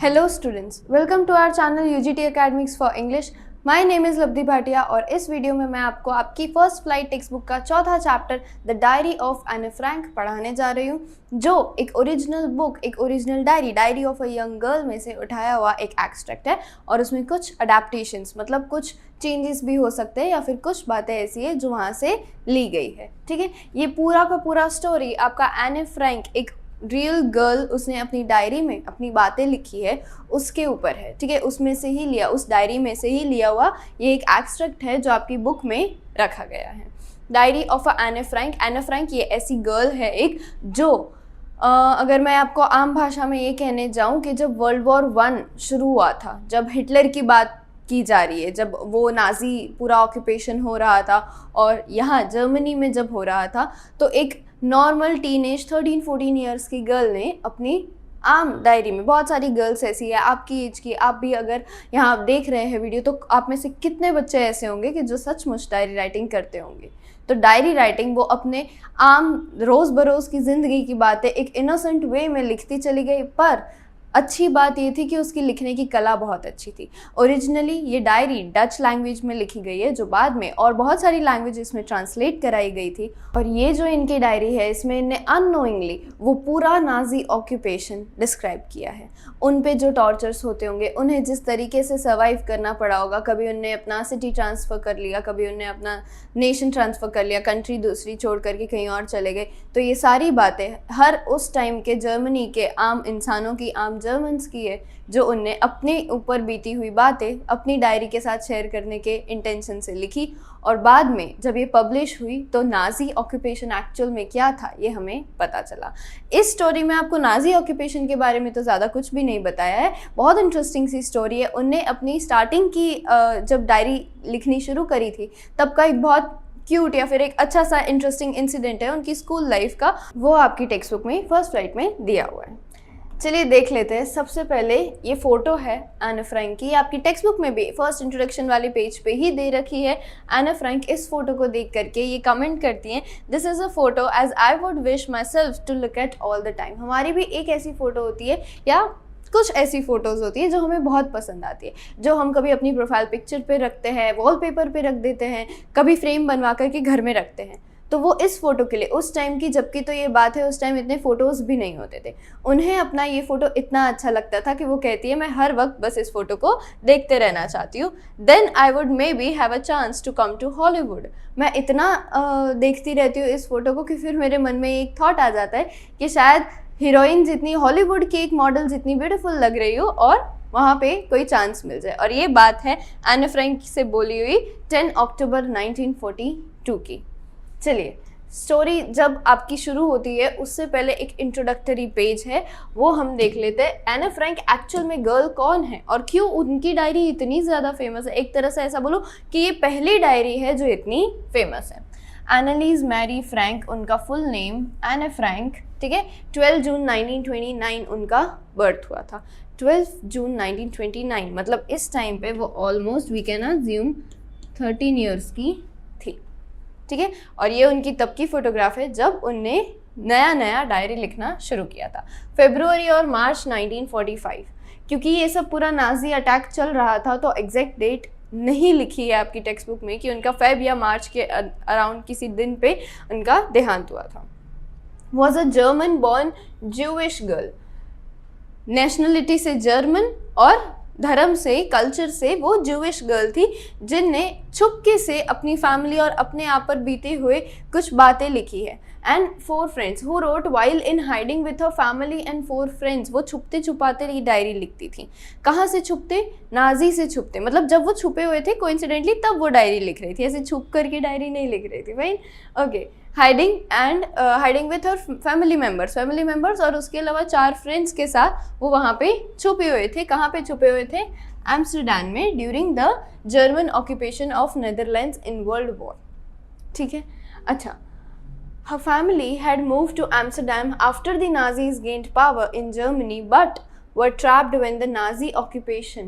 Hello students, welcome to our channel UGT academics for English. My name is Labdhi Bhatia और इस video में मैं आपको आपकी फर्स्ट फ्लाइट टेक्स्ट बुक का चौथा चैप्टर द डायरी ऑफ एने फ्रैंक पढ़ाने जा रही हूँ, जो एक ओरिजिनल बुक, एक original diary of a young girl में से उठाया हुआ एक एक्सट्रैक्ट है और उसमें कुछ अडेप्टेशंस मतलब कुछ चेंजेस भी हो सकते हैं या फिर कुछ बातें ऐसी है जो वहाँ से ली गई है। ठीक है, ये पूरा का पूरा स्टोरी आपका एने फ्रैंक, एक रियल गर्ल, उसने अपनी डायरी में अपनी बातें लिखी है उसके ऊपर है। ठीक है, उसमें से ही लिया, उस डायरी में से ही लिया हुआ ये एक एक्सट्रैक्ट है जो आपकी बुक में रखा गया है। डायरी ऑफ एने फ्रैंक। एने फ्रैंक ये ऐसी गर्ल है एक जो अगर मैं आपको आम भाषा में ये कहने जाऊँ कि जब वर्ल्ड वॉर 1 शुरू हुआ था, जब हिटलर की बात की जा रही है, जब वो नाजी पूरा ऑक्यूपेशन हो रहा था और यहाँ जर्मनी में जब हो रहा था, तो एक नॉर्मल टीनेज 13-14 ईयर्स की गर्ल ने अपनी आम डायरी में, बहुत सारी गर्ल्स ऐसी है आपकी एज की, आप भी अगर यहाँ आप देख रहे हैं वीडियो तो आप में से कितने बच्चे ऐसे होंगे कि जो सचमुच डायरी राइटिंग करते होंगे। तो डायरी राइटिंग वो अपने आम रोज़ बरोज़ की ज़िंदगी की बातें एक इनोसेंट वे में लिखती चली गई, पर अच्छी बात ये थी कि उसकी लिखने की कला बहुत अच्छी थी। ओरिजिनली ये डायरी डच लैंग्वेज में लिखी गई है, जो बाद में और बहुत सारी लैंग्वेजेस में ट्रांसलेट कराई गई थी। और ये जो इनकी डायरी है, इसमें इनने अननोइंगली वो पूरा नाजी ऑक्यूपेशन डिस्क्राइब किया है। उन पे जो टॉर्चर्स होते होंगे, उन्हें जिस तरीके से सर्वाइव करना पड़ा होगा, कभी उनने अपना सिटी ट्रांसफ़र कर लिया, कभी उनने अपना नेशन ट्रांसफ़र कर लिया, कंट्री दूसरी छोड़ करके कहीं और चले गए। तो ये सारी बातें हर उस टाइम के जर्मनी के आम इंसानों की, आम जर्मन्स की है, जो उनने अपने ऊपर बीती हुई बातें अपनी डायरी के साथ शेयर करने के इंटेंशन से लिखी। और बाद में जब ये पब्लिश हुई तो नाजी ऑक्यूपेशन एक्चुअल में क्या था ये हमें पता चला। इस स्टोरी में आपको नाजी ऑक्यूपेशन के बारे में तो ज़्यादा कुछ भी नहीं बताया है, बहुत इंटरेस्टिंग सी स्टोरी है। उनने अपनी स्टार्टिंग की जब डायरी लिखनी शुरू करी थी तब का एक बहुत क्यूट या फिर एक अच्छा सा इंटरेस्टिंग इंसिडेंट है उनकी स्कूल लाइफ का, वो आपकी टेक्स्ट बुक में फर्स्ट फ्लाइट में दिया हुआ है। चलिए देख लेते हैं। सबसे पहले ये फ़ोटो है एने फ्रैंक की, आपकी टेक्स्ट बुक में भी फर्स्ट इंट्रोडक्शन वाले पेज पे ही दे रखी है। एने फ्रैंक इस फोटो को देख करके ये कमेंट करती हैं, this is a photo as I would wish myself to look at all the time. हमारी भी एक ऐसी फ़ोटो होती है या कुछ ऐसी फ़ोटोज़ होती है जो हमें बहुत पसंद आती है, जो हम कभी अपनी प्रोफाइल पिक्चर पे रखते हैं, वॉलपेपर पे रख देते हैं, कभी फ्रेम बनवा करके घर में रखते हैं। तो वो इस फ़ोटो के लिए उस टाइम की, जबकि तो ये बात है उस टाइम इतने फ़ोटोज़ भी नहीं होते थे, उन्हें अपना ये फ़ोटो इतना अच्छा लगता था कि वो कहती है मैं हर वक्त बस इस फ़ोटो को देखते रहना चाहती हूँ। Then I would maybe have a chance to come to Hollywood. मैं इतना देखती रहती हूँ इस फ़ोटो को कि फिर मेरे मन में एक थॉट आ जाता है कि शायद हीरोइन जितनी, हॉलीवुड की एक मॉडल जितनी ब्यूटीफुल लग रही हो और वहाँ पे कोई चांस मिल जाए। और ये बात है एने फ्रैंक से बोली हुई 10 अक्टूबर 1942 की। चलिए, स्टोरी जब आपकी शुरू होती है उससे पहले एक इंट्रोडक्टरी पेज है, वो हम देख लेते हैं। एने फ्रैंक एक्चुअल में गर्ल कौन है और क्यों उनकी डायरी इतनी ज़्यादा फेमस है। एक तरह से ऐसा बोलो कि ये पहली डायरी है जो इतनी फेमस है। एनालीज मैरी फ्रैंक उनका फुल नेम, एने फ्रैंक। ठीक है, 12 जून 1929 उनका बर्थ हुआ था। 12 जून 1929 मतलब इस टाइम पे वो almost we can assume 13 years की थी। ठीक है, और ये उनकी तब की फ़ोटोग्राफ है जब उनने नया नया डायरी लिखना शुरू किया था, फरवरी और मार्च 1945। क्योंकि ये सब पूरा नाजी अटैक चल रहा था तो एग्जैक्ट डेट नहीं लिखी है आपकी टेक्स्ट बुक में कि उनका फेब या मार्च के अराउंड किसी दिन पे उनका देहांत हुआ था। Was a German born Jewish girl, nationality से जर्मन और धर्म से, कल्चर से वो ज्यूइश गर्ल थी, जिनने छुपके से अपनी फैमिली और अपने आप पर बीते हुए कुछ बातें लिखी है। And 4 friends who wrote while in hiding with her family and 4 friends, वो छुपते छुपाते ये डायरी लिखती थी। कहाँ से छुपते? नाजी से छुपते, मतलब जब वो छुपे हुए थे कोइंसिडेंटली तब वो डायरी लिख रही थी, ऐसे छुप करके डायरी नहीं लिख रही थी भाई। Okay, hiding with her family members और उसके अलावा 4 फ्रेंड्स के साथ वो वहाँ पे छुपे हुए थे। कहाँ पे छुपे हुए थे? एम्स्टरडैम में, during the German occupation of Netherlands in world war. ठीक है, अच्छा। Her family had moved to Amsterdam after the Nazis gained power in Germany but were trapped when the Nazi occupation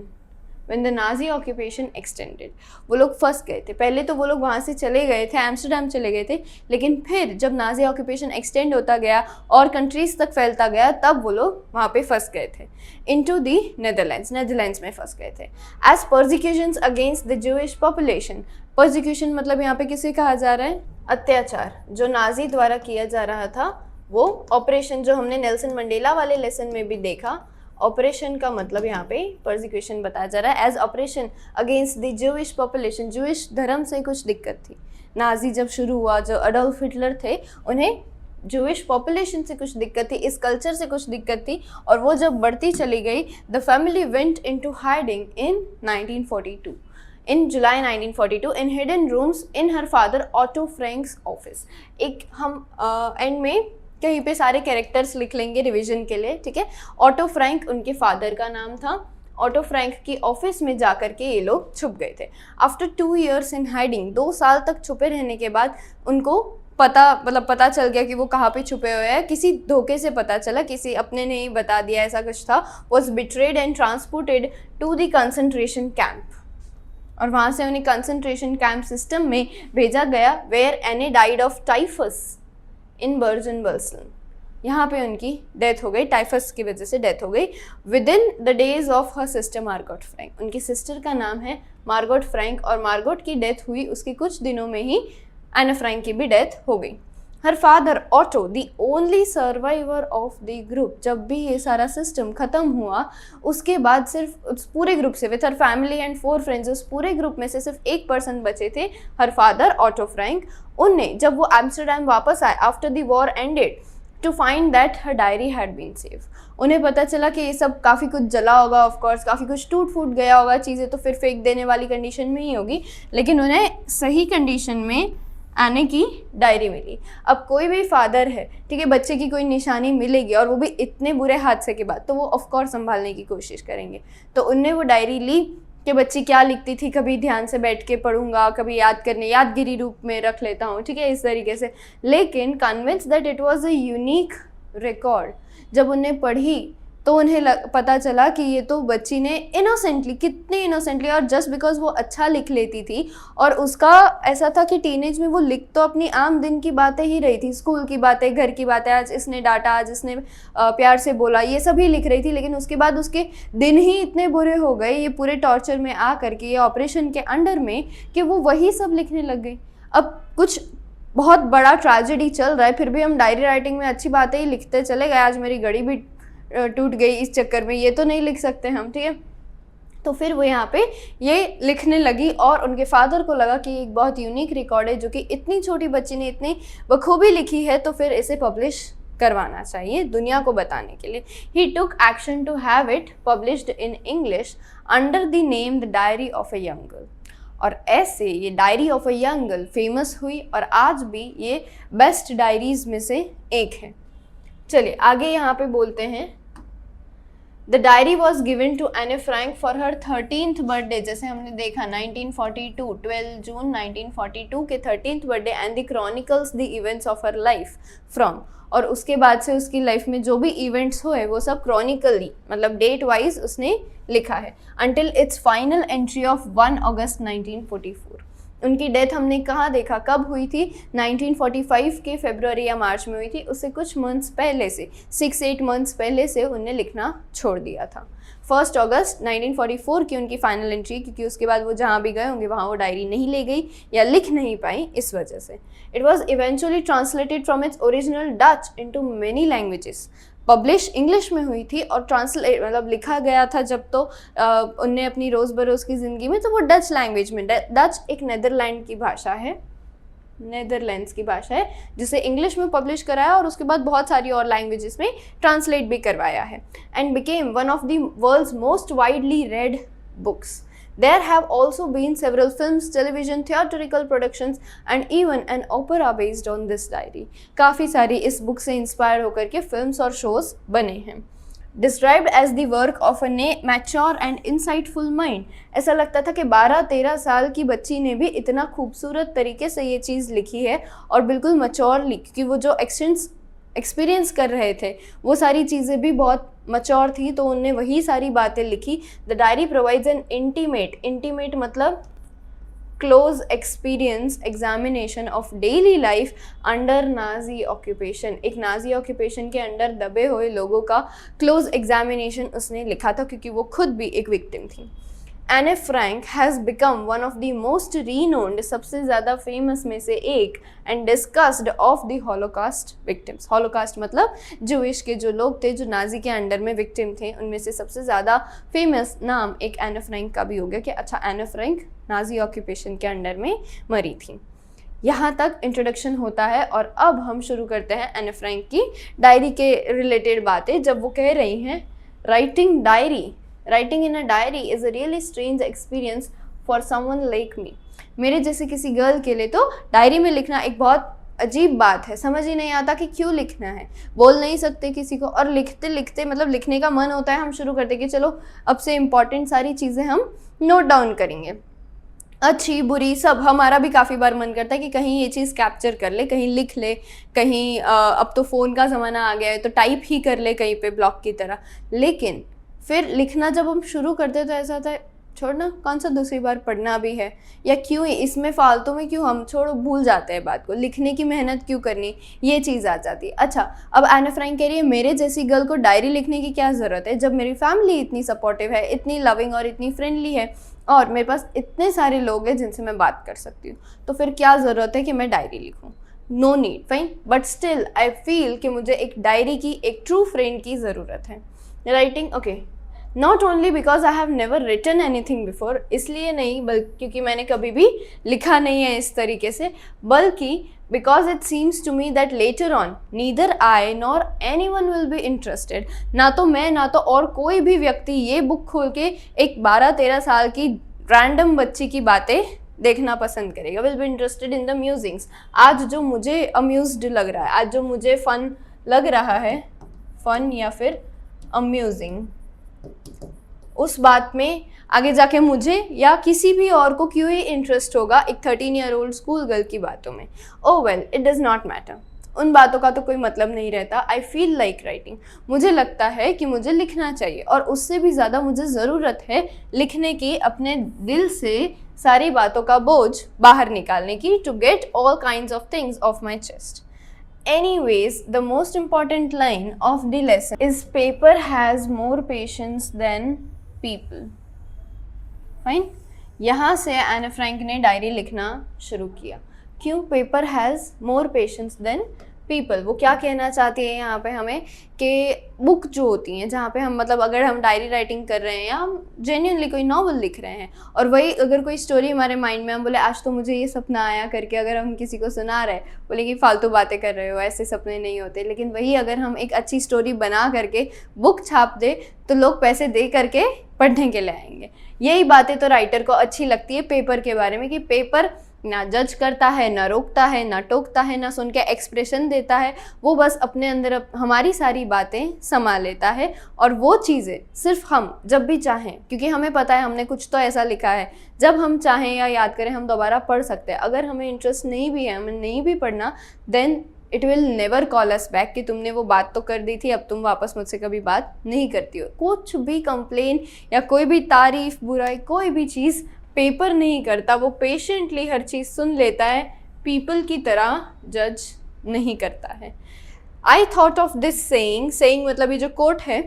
when the Nazi occupation extended. वो लोग फंस गए थे। पहले तो वो लोग वहाँ से चले गए थे, एम्स्टरडेम चले गए थे, लेकिन फिर जब नाजी ऑक्यूपेशन एक्सटेंड होता गया और कंट्रीज तक फैलता गया, तब वो लोग वहाँ पे फंस गए थे। इनटू दी नेदरलैंड्स, नेदरलैंड्स में फंस गए थे। As persecutions against the Jewish population, persecution मतलब यहाँ पे किसे कहा जा रहा है? अत्याचार जो नाजी द्वारा किया जा रहा था, वो ऑपरेशन जो हमने नेल्सन मंडेला वाले लेसन में भी देखा, ऑपरेशन का मतलब यहाँ पे परसिक्यूशन बताया जा रहा है। As operation against the Jewish population, Jewish धर्म से कुछ दिक्कत थी। नाजी जब शुरू हुआ, जो अडोल्फ हिटलर थे, उन्हें ज्यूइश पॉपुलेशन से कुछ दिक्कत थी, इस कल्चर से कुछ दिक्कत थी, और वो जब बढ़ती चली गई, the family went into hiding in 1942, in July 1942 in hidden rooms in her father auto Franks office. एक हम एंड में कहीं पे सारे कैरेक्टर्स लिख लेंगे रिवीजन के लिए, ठीक है। ऑटो फ्रैंक उनके फादर का नाम था। ऑटो फ्रैंक की ऑफिस में जाकर के ये लोग छुप गए थे। आफ्टर 2 years इन हाइडिंग, 2 साल तक छुपे रहने के बाद उनको पता चल गया कि वो कहाँ पे छुपे हुए हैं। किसी धोखे से पता चला, किसी अपने ने ही बता दिया, ऐसा कुछ था। Was betrayed and transported to the concentration camp, और वहाँ से उन्हें कंसंट्रेशन कैंप सिस्टम में भेजा गया, वेयर एने डाइड ऑफ टाइफस इन बर्जन-बल्सन। यहाँ पे उनकी डेथ हो गई, टाइफस की वजह से डेथ हो गई। With in the days of her sister Margot Frank, उनकी सिस्टर का नाम है मार्गोट फ्रैंक, और मार्गोट की डेथ हुई उसके कुछ दिनों में ही एना फ्रैंक की भी डेथ हो गई। Her father auto, the only survivor of the group, जब भी ये सारा सिस्टम ख़त्म हुआ उसके बाद सिर्फ उस पूरे ग्रुप से, with her family and 4 friends, उस पूरे ग्रुप में से सिर्फ एक पर्सन बचे थे, हर फादर ऑटो फ्रैंक। उनने जब वो एम्स्टरडेम वापस आए after the war ended, to find that her diary had been save, उन्हें पता चला कि ये सब काफ़ी कुछ जला होगा, ऑफकोर्स काफ़ी कुछ टूट फूट गया होगा, चीज़ें तो फिर फेंक देने वाली कंडीशन में ही होगी, लेकिन उन्हें सही कंडीशन में आने की डायरी मिली। अब कोई भी फादर है, ठीक है, बच्चे की कोई निशानी मिलेगी और वो भी इतने बुरे हादसे के बाद, तो वो ऑफकोर्स संभालने की कोशिश करेंगे। तो उनने वो डायरी ली कि बच्ची क्या लिखती थी, कभी ध्यान से बैठ के पढ़ूंगा, कभी यादगिरी रूप में रख लेता हूँ, ठीक है, इस तरीके से। लेकिन convince that it was a unique record, जब उन्हें पढ़ी तो उन्हें पता चला कि ये तो बच्ची ने इनोसेंटली, कितनी इनोसेंटली, और जस्ट बिकॉज वो अच्छा लिख लेती थी, और उसका ऐसा था कि टीनेज में वो लिख तो अपनी आम दिन की बातें ही रही थी, स्कूल की बातें, घर की बातें, आज इसने डांटा, आज इसने प्यार से बोला, ये सभी लिख रही थी। लेकिन उसके बाद उसके दिन ही इतने बुरे हो गए, ये पूरे टॉर्चर में आ करके, ये ऑपरेशन के अंडर में, कि वो वही सब लिखने लग गई। अब कुछ बहुत बड़ा ट्रेजेडी चल रहा है, फिर भी हम डायरी राइटिंग में अच्छी बातें ही लिखते चले गए, आज मेरी घड़ी भी टूट गई इस चक्कर में, ये तो नहीं लिख सकते हम, ठीक है। तो फिर वो यहाँ पे ये लिखने लगी, और उनके फादर को लगा कि एक बहुत यूनिक रिकॉर्ड है जो कि इतनी छोटी बच्ची ने इतनी बखूबी लिखी है, तो फिर इसे पब्लिश करवाना चाहिए दुनिया को बताने के लिए। He took action to have it published in English under the name the diary of a young girl, और ऐसे ये diary of a young girl famous हुई, और आज भी ये बेस्ट डायरीज में से एक है। चलिए आगे यहाँ पे बोलते हैं। The diary was given to Anne Frank for her 13th birthday, जैसे हमने देखा 1942, 12 जून 1942 के 13th birthday, and the chronicles the events of her life from, और उसके बाद से उसकी लाइफ में जो भी इवेंट्स हुए वो सब क्रॉनिकली, मतलब डेट वाइज उसने लिखा है, until it's final entry of 1 अगस्त 1944। उनकी डेथ हमने कहाँ देखा, कब हुई थी? 1945 के फरवरी या मार्च में हुई थी। उससे कुछ मंथ्स पहले से, 6-8 मंथ्स पहले से उन्हें लिखना छोड़ दिया था। 1 अगस्त 1944 की उनकी फाइनल एंट्री, क्योंकि उसके बाद वो जहाँ भी गए होंगे वहाँ वो डायरी नहीं ले गई या लिख नहीं पाई, इस वजह से। It was eventually translated from its original Dutch into many languages, publish English में हुई थी, और ट्रांसलेट मतलब लिखा गया था जब तो उनने अपनी रोज़ बरोज़ की ज़िंदगी में, तो वो डच लैंग्वेज में। डच एक नेदरलैंड की भाषा है, नेदरलैंड्स की भाषा है, जिसे इंग्लिश में पब्लिश कराया और उसके बाद बहुत सारी और लैंग्वेजेस में ट्रांसलेट भी करवाया है, and became one of the world's most widely read books. There have also been several films, television, theatrical productions and even an opera based on this diary. काफ़ी सारी इस बुक से इंस्पायर होकर के फिल्म्स और शोज बने हैं। Described as the work of a mature and insightful mind, ऐसा लगता था कि 12-13 साल की बच्ची ने भी इतना खूबसूरत तरीके से ये चीज़ लिखी है, और बिल्कुल मच्योरली, क्योंकि वो जो एक्सपीरियंस कर रहे थे वो सारी चीज़ें भी बहुत मच्योर थी तो उनने वही सारी बातें लिखी। The diary provides an intimate मतलब close experience examination of daily life under Nazi occupation. एक नाजी ऑक्यूपेशन के अंडर दबे हुए लोगों का क्लोज एग्जामिनेशन उसने लिखा था, क्योंकि वो खुद भी एक विक्टिम थी। एने Frank has become one of the most renowned, सबसे ज़्यादा फेमस में से एक, and discussed of the holocaust victims. Holocaust मतलब जूइश के जो लोग थे जो नाजी के अंडर में विक्टिम थे, उनमें से सबसे ज़्यादा फेमस नाम एक एने फ्रैंक का भी हो गया कि अच्छा एने फ्रैंक नाजी ऑक्यूपेशन के अंडर में मरी थी। यहाँ तक इंट्रोडक्शन होता है और अब हम शुरू करते हैं एने फ्रैंक की डायरी के रिलेटेड बातें। जब वो कह रही हैं writing in a diary is a really strange experience for someone like me. मेरे जैसे किसी गर्ल के लिए तो डायरी में लिखना एक बहुत अजीब बात है, समझ ही नहीं आता कि क्यों लिखना है, बोल नहीं सकते किसी को, और लिखते लिखते मतलब लिखने का मन होता है, हम शुरू करते कि चलो अब से इम्पॉर्टेंट सारी चीज़ें हम नोट डाउन करेंगे, अच्छी बुरी सब। हमारा भी काफ़ी बार मन करता है कि कहीं ये चीज़ कैप्चर कर ले, कहीं लिख ले, कहीं अब तो फ़ोन का ज़माना आ गया है तो टाइप ही कर ले कहीं पे ब्लॉग की तरह। लेकिन फिर लिखना जब हम शुरू करते तो ऐसा होता है छोड़ना, कौन सा दूसरी बार पढ़ना भी है, या क्यों इसमें फालतू में क्यों हम छोड़ो, भूल जाते हैं बात को, लिखने की मेहनत क्यों करनी, ये चीज़ आ जाती है। अच्छा, अब एने फ्रैंक कह रही है मेरे जैसी गर्ल को डायरी लिखने की क्या ज़रूरत है, जब मेरी फैमिली इतनी सपोर्टिव है, इतनी लविंग और इतनी फ्रेंडली है, और मेरे पास इतने सारे लोग हैं जिनसे मैं बात कर सकती हूँ, तो फिर क्या ज़रूरत है कि मैं डायरी लिखूँ। No need, fine, but still I feel कि मुझे एक डायरी की, एक ट्रू फ्रेंड की ज़रूरत है। Writing okay, not only because I have never written anything before, इसलिए नहीं बल्कि क्योंकि मैंने कभी भी लिखा नहीं है इस तरीके से, बल्कि because it seems to me that later on neither I nor anyone will be interested. ना तो मैं ना तो और कोई भी व्यक्ति ये बुक खोल के एक 12-13 साल की रैंडम बच्ची की बातें देखना पसंद करेगा, will be interested in the musings. आज जो मुझे अम्यूज्ड लग रहा है, आज जो मुझे फन लग रहा है, फन या फिर अम्यूजिंग, उस बात में आगे जाके मुझे या किसी भी और को क्यों ही इंटरेस्ट होगा एक 13-year-old स्कूल गर्ल की बातों में। ओह well, it does not matter, उन बातों का तो कोई मतलब नहीं रहता। आई फील लाइक राइटिंग, मुझे लगता है कि मुझे लिखना चाहिए, और उससे भी ज़्यादा मुझे ज़रूरत है लिखने की, अपने दिल से सारी बातों का बोझ बाहर निकालने की, to get all kinds of things off my chest. Anyways, the most important line of the lesson is paper has more patience than people. Fine? यहाँ से एने फ्रैंक ने डायरी लिखना शुरू किया। क्यों? Paper has more patience than people. वो क्या कहना चाहती है यहाँ पे हमें कि बुक जो होती हैं, जहाँ पे हम मतलब अगर हम डायरी राइटिंग कर रहे हैं या हम जेन्युइनली कोई नॉवल लिख रहे हैं, और वही अगर कोई स्टोरी हमारे माइंड में, हम बोले आज तो मुझे ये सपना आया करके अगर हम किसी को सुना रहे, बोले कि फालतू बातें कर रहे हो, ऐसे सपने नहीं होते, लेकिन वही अगर हम एक अच्छी स्टोरी बना करके बुक छाप दे तो लोग पैसे दे करके पढ़ने के लिए आएंगे। यही बातें तो राइटर को अच्छी लगती है पेपर के बारे में, कि पेपर ना जज करता है, ना रोकता है, ना टोकता है, ना सुन के एक्सप्रेशन देता है, वो बस अपने अंदर हमारी सारी बातें समा लेता है, और वो चीज़ें सिर्फ हम जब भी चाहें, क्योंकि हमें पता है हमने कुछ तो ऐसा लिखा है, जब हम चाहें या याद करें हम दोबारा पढ़ सकते हैं। अगर हमें इंटरेस्ट नहीं भी है, हमें नहीं भी पढ़ना, then it will never call us back कि तुमने वो बात तो कर दी थी, अब तुम वापस मुझसे कभी बात नहीं करती हो। कुछ भी कंप्लेन या कोई भी तारीफ, बुराई, कोई भी चीज़ पेपर नहीं करता, वो पेशेंटली हर चीज़ सुन लेता है, पीपल की तरह जज नहीं करता है। I thought of this saying मतलब ये जो कोट है,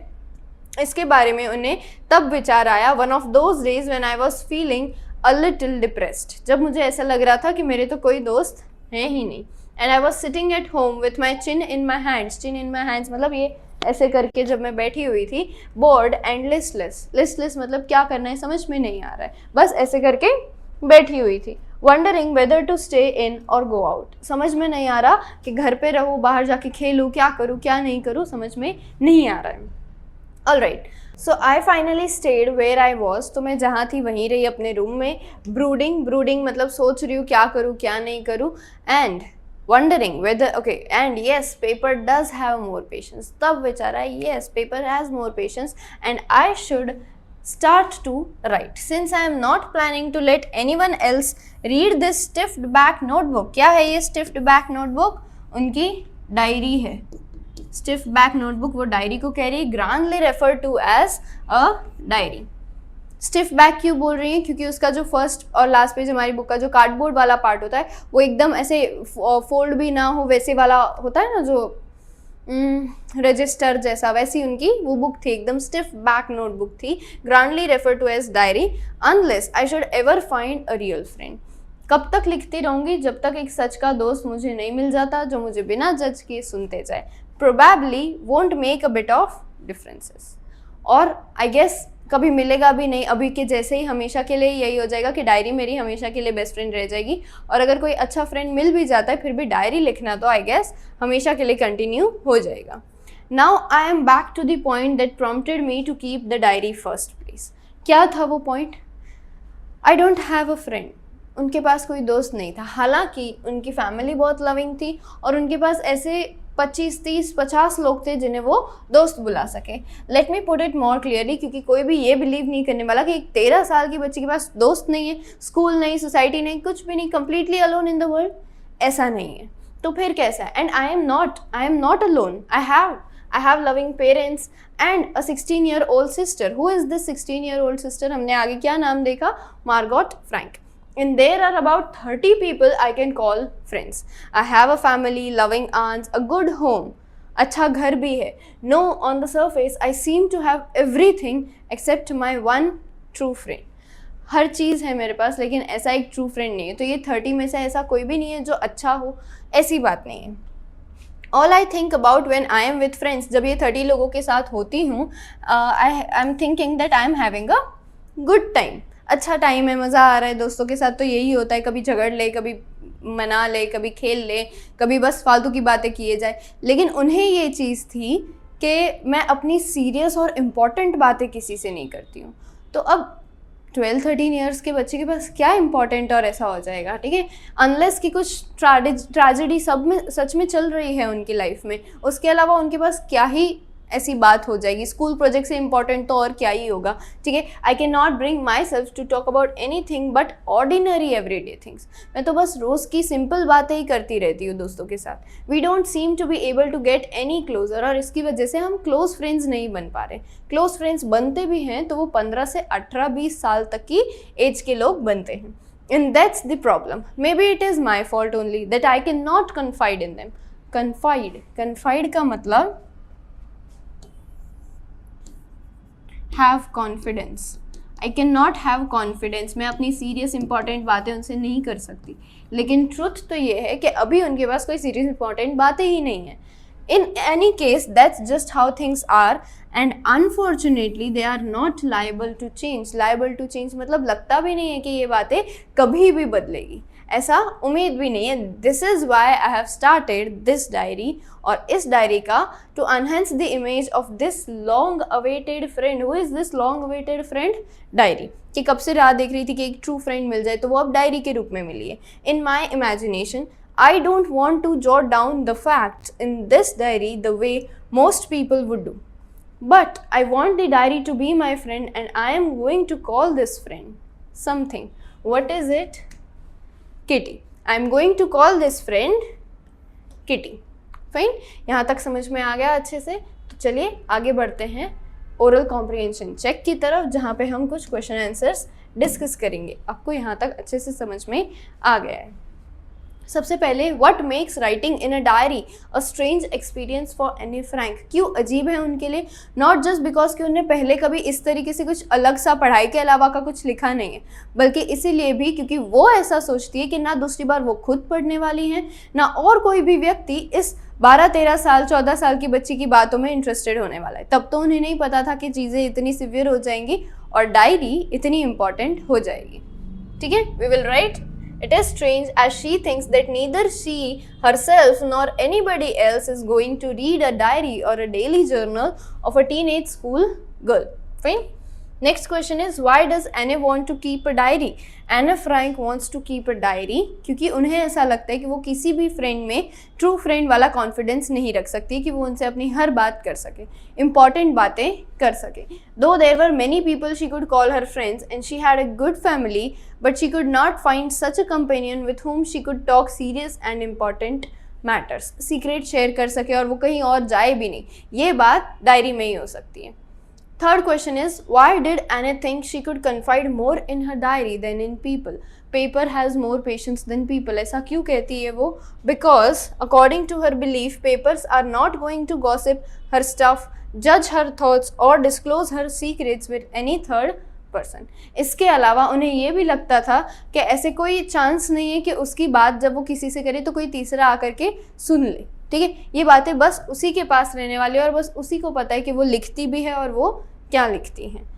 इसके बारे में उन्हें तब विचार आया, one of those days when I was feeling a little depressed, जब मुझे ऐसा लग रहा था कि मेरे तो कोई दोस्त हैं ही नहीं। And I was sitting at home with my chin in my hands मतलब ये ऐसे करके जब मैं बैठी हुई थी, बोर्ड एंड लिस्टलेस मतलब क्या करना है समझ में नहीं आ रहा है, बस ऐसे करके बैठी हुई थी। Wondering whether to stay in or go out, समझ में नहीं आ रहा कि घर पे रहूँ, बाहर जाके खेलूँ, क्या करूँ क्या नहीं करूँ, समझ में नहीं आ रहा है। All right, so I finally stayed where I was, तो मैं जहाँ थी वहीं रही अपने रूम में। ब्रूडिंग मतलब सोच रही हूँ क्या करूँ क्या नहीं करूँ, and wondering whether and yes, paper does have more patience, तब बेचारा yes, paper has more patience and I should start to write since I am not planning to let anyone else read this stiffed back notebook। क्या है ये stiffed back notebook? उनकी diary है। Stiff back notebook वो diary को कह रही है, grandly refer to as a diary. Stiff back क्यों बोल रही है? क्योंकि उसका जो फर्स्ट और लास्ट पेज हमारी बुक का जो कार्डबोर्ड वाला पार्ट होता है वो एकदम ऐसे फोल्ड भी ना हो वैसे वाला होता है ना, जो रजिस्टर जैसा, वैसी उनकी वो बुक थी, एकदम स्टिफ बैक नोटबुक थी। Grandly refer to as diary unless I should ever find a real friend. कब तक लिखती रहूंगी? जब तक एक सच का दोस्त मुझे नहीं मिल जाता जो मुझे बिना जज किए सुनते जाए। Probably won't make a bit of differences. और आई गेस कभी मिलेगा भी नहीं, अभी के जैसे ही हमेशा के लिए यही हो जाएगा कि डायरी मेरी हमेशा के लिए बेस्ट फ्रेंड रह जाएगी। और अगर कोई अच्छा फ्रेंड मिल भी जाता है फिर भी डायरी लिखना तो आई गेस हमेशा के लिए कंटिन्यू हो जाएगा। Now I am back to the point that prompted me to keep the diary first place. क्या था वो पॉइंट? I don't have a friend. उनके पास कोई दोस्त नहीं था। हालांकि उनकी फैमिली बहुत लविंग थी और उनके पास ऐसे 25, 30, 50 लोग थे जिन्हें वो दोस्त बुला सके। Let me put it more clearly, क्योंकि कोई भी ये बिलीव नहीं करने वाला कि एक 13 साल की बच्ची के पास दोस्त नहीं है, स्कूल नहीं, सोसाइटी नहीं, कुछ भी नहीं, completely alone in the world. ऐसा नहीं है। तो फिर कैसा है? And I am not alone. I have loving parents and a 16-year-old sister. Who is this 16-year-old sister? हमने आगे क्या नाम देखा? Margot Frank. And there are about 30 people I can call friends. I have a family, loving aunts, a good home. अच्छा घर भी है. No, on the surface, I seem to have everything except my one true friend. हर चीज़ है मेरे पास लेकिन ऐसा एक true friend नहीं है। तो ये 30 में से ऐसा कोई भी नहीं है जो अच्छा हो, ऐसी बात नहीं है। All I think about when I am with friends, जब ये 30 लोगों के साथ होती हूँ, I am thinking that I am having a good time. अच्छा टाइम है, मज़ा आ रहा है दोस्तों के साथ। तो यही होता है, कभी झगड़ ले, कभी मना ले, कभी खेल ले, कभी बस फालतू की बातें किए जाए। लेकिन उन्हें ये चीज़ थी कि मैं अपनी सीरियस और इम्पॉर्टेंट बातें किसी से नहीं करती हूँ। तो अब 12-13 ईयर्स के बच्चे के पास क्या इंपॉर्टेंट और ऐसा हो जाएगा, ठीक है? अनलेस कि कुछ ट्रेजेडी सब में सच में चल रही है उनकी लाइफ में, उसके अलावा उनके पास क्या ही ऐसी बात हो जाएगी। स्कूल प्रोजेक्ट से इंपॉर्टेंट तो और क्या ही होगा, ठीक है? I can not bring myself to talk about anything but ordinary everyday things. मैं तो बस रोज़ की सिंपल बातें ही करती रहती हूँ दोस्तों के साथ। We don't seem to be able to get any closer, और इसकी वजह से हम क्लोज फ्रेंड्स नहीं बन पा रहे। क्लोज फ्रेंड्स बनते भी हैं तो वो 15 से 18-20 साल तक की एज के लोग बनते हैं। And that's the problem. Maybe it is my fault only that I cannot confide in them. Confide का मतलब have confidence. I cannot have confidence. मैं अपनी सीरियस इंपॉर्टेंट बातें उनसे नहीं कर सकती। लेकिन ट्रुथ तो ये है कि अभी उनके पास कोई सीरियस इंपॉर्टेंट बातें ही नहीं है। In any case, that's just how things are, and unfortunately they are not liable to change. Liable to change मतलब लगता भी नहीं है कि ये बातें कभी भी बदलेगी, ऐसा उम्मीद भी नहीं है। This is why I have started this diary, और इस डायरी का to enhance the image of this long awaited friend. Who is this long awaited friend? Diary कि कब से राह देख रही थी कि एक ट्रू फ्रेंड मिल जाए, तो वो अब डायरी के रूप में मिली है। In my imagination, I don't want to jot down the facts in this diary the way most people would do. But I want the diary to be my friend, and I am going to call this friend something. What is it? Kitty. I am going to call this friend Kitty. Fine? यहाँ तक समझ में आ गया अच्छे से? तो चलिए आगे बढ़ते हैं ओरल कॉम्प्रिहेंशन चेक की तरफ, जहाँ पे हम कुछ क्वेश्चन आंसर्स डिस्कस करेंगे। आपको यहाँ तक अच्छे से समझ में आ गया है? सबसे पहले, what makes writing in a diary a strange experience for Anne Frank? क्यों अजीब है उनके लिए? नॉट जस्ट बिकॉज कि उन्हें पहले कभी इस तरीके से कुछ अलग सा पढ़ाई के अलावा का कुछ लिखा नहीं है, बल्कि इसीलिए भी क्योंकि वो ऐसा सोचती है कि ना दूसरी बार वो खुद पढ़ने वाली हैं, ना और कोई भी व्यक्ति इस 12-13 साल 14 साल की बच्ची की बातों में इंटरेस्टेड होने वाला है। तब तो उन्हें नहीं पता था कि चीज़ें इतनी सिवियर हो जाएंगी और डायरी इतनी इंपॉर्टेंट हो जाएगी। ठीक है, we will write. It is strange as she thinks that neither she herself nor anybody else is going to read a diary or a daily journal of a teenage school girl. Fine. Next question is, why does Anne want to keep a diary? Anne Frank wants to keep a diary क्योंकि उन्हें ऐसा लगता है कि वो किसी भी friend में ट्रू फ्रेंड वाला कॉन्फिडेंस नहीं रख सकती कि वो उनसे अपनी हर बात कर सके, इंपॉर्टेंट बातें कर सके। Though there were many people she could call her friends and she had a good family, but she could not find such a companion with whom she could talk serious and important matters, secret share कर सके और वो कहीं और जाए भी नहीं, ये बात डायरी में ही हो सकती है। Third question is why did Anne think she could confide more in her diary than in people, paper has more patience than people, ऐसा क्यों कहती है वो? Because according to her belief papers are not going to gossip her stuff, जज her thoughts और disclose her secrets with any third person. इसके अलावा उन्हें ये भी लगता था कि ऐसे कोई चांस नहीं है कि उसकी बात जब वो किसी से करे तो कोई तीसरा आकर के सुन ले, ठीक है? ये बातें बस उसी के पास रहने वाली है और बस उसी को पता है कि वो लिखती भी है और वो क्या लिखती हैं।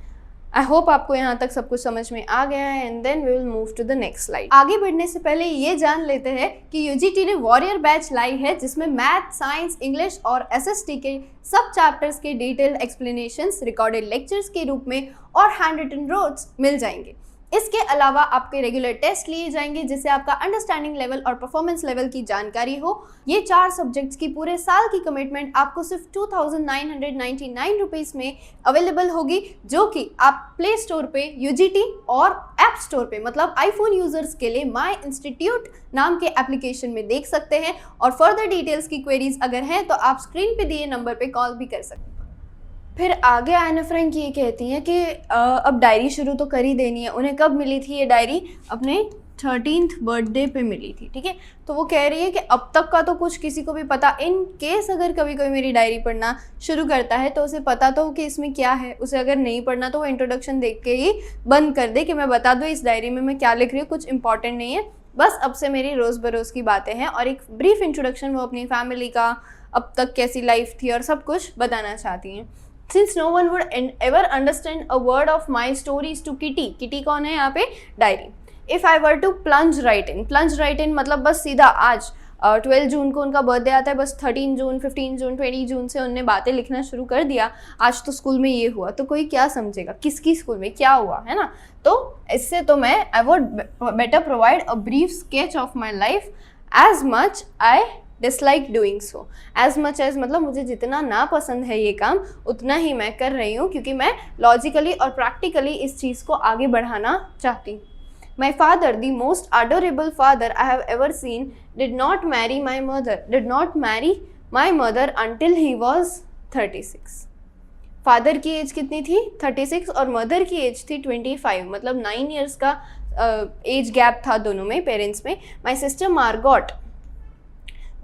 आई होप आपको यहाँ तक सब कुछ समझ में आ गया है and then we will move to the next slide. आगे बढ़ने से पहले ये जान लेते हैं कि यूजीटी ने वॉरियर बैच लाई है जिसमें मैथ, साइंस, इंग्लिश और एसएसटी के सब चैप्टर्स के डिटेल्ड एक्सप्लेनेशंस रिकॉर्डेड लेक्चर्स के रूप में और हैंड रिटन नोट्स मिल जाएंगे। इसके अलावा आपके रेगुलर टेस्ट लिए जाएंगे जिससे आपका अंडरस्टैंडिंग लेवल और परफॉर्मेंस लेवल की जानकारी हो। ये 4 सब्जेक्ट्स की पूरे साल की कमिटमेंट आपको सिर्फ 2999 रुपीज़ में अवेलेबल होगी, जो कि आप प्ले स्टोर पे यूजीटी और ऐप स्टोर पे मतलब आईफोन यूजर्स के लिए माई इंस्टीट्यूट नाम के एप्लीकेशन में देख सकते हैं। और फर्दर डिटेल्स की क्वेरीज अगर हैं तो आप स्क्रीन पे दिए नंबर पे कॉल भी कर सकते हैं। फिर आगे एना फ्रैंक ये कहती हैं कि अब डायरी शुरू तो कर ही देनी है। उन्हें कब मिली थी ये डायरी? अपने 13th बर्थडे पे मिली थी, ठीक है? तो वो कह रही है कि अब तक का तो कुछ किसी को भी पता, इन केस अगर कभी कोई मेरी डायरी पढ़ना शुरू करता है तो उसे पता तो कि इसमें क्या है। उसे अगर नहीं पढ़ना तो वो इंट्रोडक्शन देख के ही बंद कर दे कि मैं बता दूँ इस डायरी में मैं क्या लिख रही हूँ, कुछ इंपॉर्टेंट नहीं है, बस अब से मेरी रोज़ बरोज़ की बातें हैं। और एक ब्रीफ इंट्रोडक्शन वो अपनी फैमिली का, अब तक कैसी लाइफ थी और सब कुछ बताना चाहती हैं। Since no one would ever understand a word of my stories to Kitty, Kitty कौन है यहाँ पे? Diary. If I were to plunge right in मतलब बस सीधा आज 12 जून को उनका बर्थडे आता है, बस 13 जून, 15 जून, 20 जून से उनने बातें लिखना शुरू कर दिया। आज तो स्कूल में ये हुआ, तो कोई क्या समझेगा किसकी स्कूल में क्या हुआ, है ना? तो इससे तो मैं I would better provide a brief sketch of my life as much I dislike doing so. As much as मतलब मुझे जितना ना पसंद है ये काम उतना ही मैं कर रही हूँ, क्योंकि मैं लॉजिकली और प्रैक्टिकली इस चीज़ को आगे बढ़ाना चाहती हूँ। My father, the most adorable father I have ever seen, did not marry my mother until he was 36। Father की एज कितनी थी? 36 और मदर की एज थी 25, मतलब 9 ईयर्स का एज गैप था दोनों में, पेरेंट्स में। My sister Margot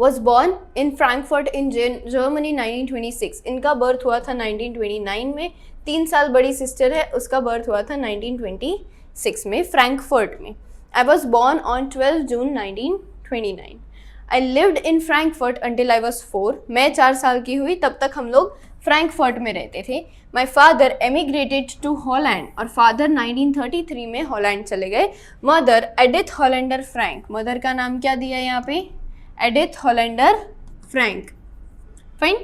was born in Frankfurt in Germany 1926। इनका बर्थ हुआ था 1929 में। 3 साल बड़ी सिस्टर है, उसका बर्थ हुआ था 1926 में फ्रैंकफर्ट में। I was born on 12 June 1929। I lived in Frankfurt until I was 4। मैं 4 साल की हुई तब तक हम लोग फ्रैंकफर्ट में रहते थे। My father emigrated to Holland और फादर 1933 में हॉलैंड चले गए। Mother Edith Hollander Frank, mother का नाम क्या दिया यहाँ पे? Edith Hollander Frank. Fine.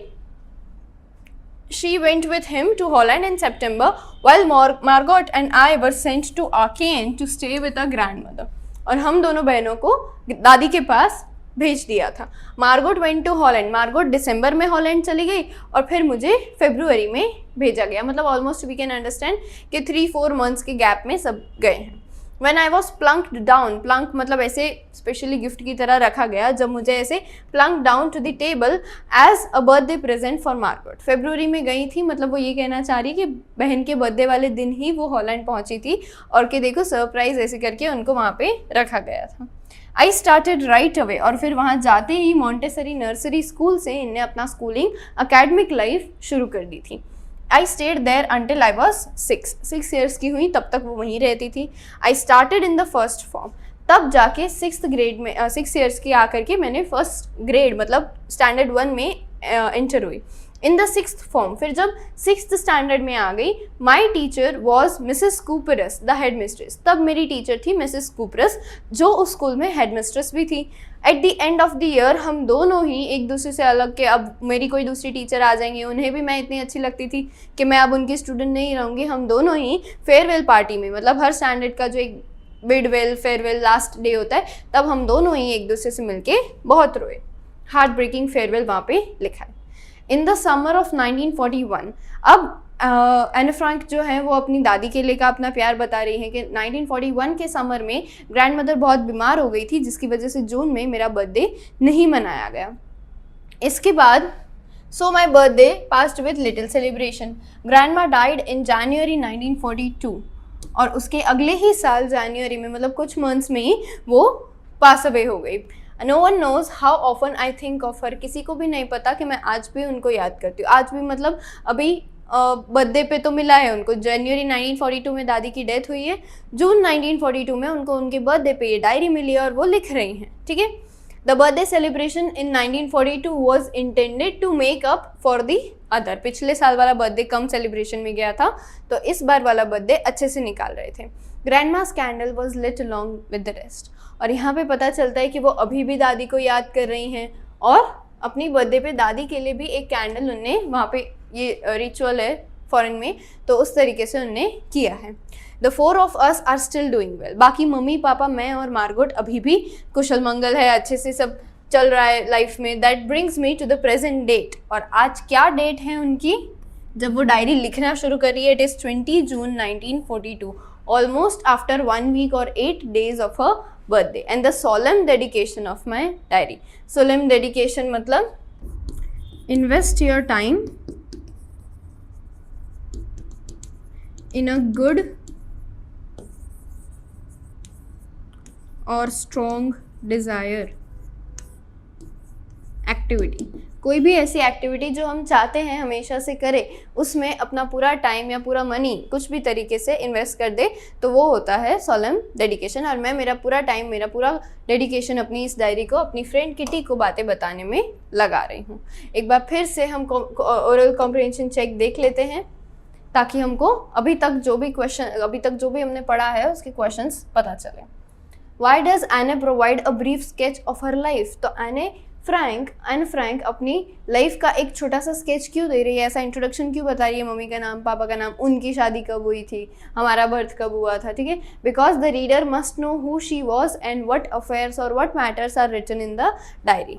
She went with him to Holland in September, while Margot and I were sent to Aachen to stay with our grandmother। और हम दोनों बहनों को दादी के पास भेज दिया था। Margot went to Holland, Margot दिसंबर में हॉलैंड चली गई और फिर मुझे फरवरी में भेजा गया। मतलब ऑलमोस्ट वी कैन अंडरस्टैंड कि 3-4 मंथ्स के गैप में सब गए हैं। When I was plunked down, plunk मतलब ऐसे स्पेशली गिफ्ट की तरह रखा गया, जब मुझे ऐसे plunked down to the table as a birthday present for Margot। फरवरी में गई थी, मतलब वो ये कहना चाह रही कि बहन के बर्थडे वाले दिन ही वो हॉलैंड पहुंची थी और कि देखो सरप्राइज ऐसे करके उनको वहाँ पे रखा गया था। I started right away और फिर वहाँ जाते ही मॉन्टेसरी नर्सरी स्कूल से इनने अपना स्कूलिंग अकेडमिक लाइफ शुरू कर दी थी। I stayed there until I was 6 years की हुई, तब तक वो वहीं रहती थी। I started in the first form, तब जाके 6th ग्रेड में 6 years की आकर के मैंने फर्स्ट ग्रेड मतलब स्टैंडर्ड 1 में एंटर हुई। इन द 6th फॉर्म, फिर जब 6th स्टैंडर्ड में आ गई, my teacher was Mrs Kuperus the headmistress. तब मेरी टीचर थी मिसेस कूपरस, जो उस स्कूल में हेड मिस्ट्रेस भी थी। At the end of the year हम दोनों ही एक दूसरे से अलग के, अब मेरी कोई दूसरी टीचर आ जाएंगी, उन्हें भी मैं इतनी अच्छी लगती थी कि मैं अब उनकी स्टूडेंट नहीं रहूँगी। हम दोनों ही फेयरवेल पार्टी में, मतलब हर स्टैंडर्ड का जो एक मिडवेल फेयरवेल लास्ट डे होता है, तब हम दोनों ही एक दूसरे से मिलके बहुत रोए। हार्ट ब्रेकिंग फेयरवेल वहाँ पे लिखा है। इन द समर ऑफ 1941, अब एना फ्रैंक जो है वो अपनी दादी के लिए का अपना प्यार बता रही है कि 1941 के समर में ग्रैंड मदर बहुत बीमार हो गई थी, जिसकी वजह से जून में मेरा बर्थडे नहीं मनाया गया। इसके बाद so my birthday passed with little celebration. Grandma died in January 1942 और उसके अगले ही साल जनवरी में, मतलब कुछ मंथ्स में ही वो पास अवे हो गई। No one knows how often I think of her. किसी को भी नहीं पता कि मैं आज भी उनको याद करती हूँ। आज भी मतलब अभी बर्थडे पे तो मिला है उनको। जनवरी 1942 में दादी की डेथ हुई है, जून 1942 में उनको उनके बर्थडे पे ये डायरी मिली है और वो लिख रही हैं, ठीक है। The birthday celebration in 1942 was intended to make up for the other. पिछले साल वाला बर्थडे कम सेलिब्रेशन में गया था, तो इस बार वाला बर्थडे अच्छे से निकाल रहे थे। Grandma's candle was lit along with the rest. और यहाँ पे पता चलता है कि वो अभी भी दादी को याद कर रही हैं और अपनी बर्थडे पे दादी के लिए भी एक कैंडल उनने वहाँ पे, ये रिचुअल है फॉरेन में, तो उस तरीके से उन्होंने किया है। The 4 of us are still doing well. बाकी मम्मी पापा, मैं और मार्गोट अभी भी कुशल मंगल है, अच्छे से सब चल रहा है लाइफ में। That brings me to the present date. और आज क्या डेट है उनकी जब वो डायरी लिखना शुरू करी है? It is 20 June 1942, almost after 1 week और 8 days of her birthday. And the solemn dedication of my diary. Solemn dedication मतलब invest your time in a good और strong desire एक्टिविटी। कोई भी ऐसी एक्टिविटी जो हम चाहते हैं हमेशा से करें, उसमें अपना पूरा टाइम या पूरा मनी कुछ भी तरीके से इन्वेस्ट कर दे, तो वो होता है सोलम डेडिकेशन। और मैं मेरा पूरा टाइम, मेरा पूरा डेडिकेशन अपनी इस डायरी को अपनी फ्रेंड किटी को बातें बताने में लगा रही हूँ। एक बार फिर से हम ओरल कॉम्प्रिहेंशन चेक देख लेते हैं, ताकि हमको अभी तक जो भी हमने पढ़ा है उसके क्वेश्चंस पता चले। Why does Anne provide a brief sketch of her life? तो एन फ्रैंक अपनी लाइफ का एक छोटा सा स्केच क्यों दे रही है, ऐसा इंट्रोडक्शन क्यों बता रही है? मम्मी का नाम, पापा का नाम, उनकी शादी कब हुई थी, हमारा बर्थ कब हुआ था, ठीक है। Because the reader must know who she was and what affairs और what matters are written in the diary.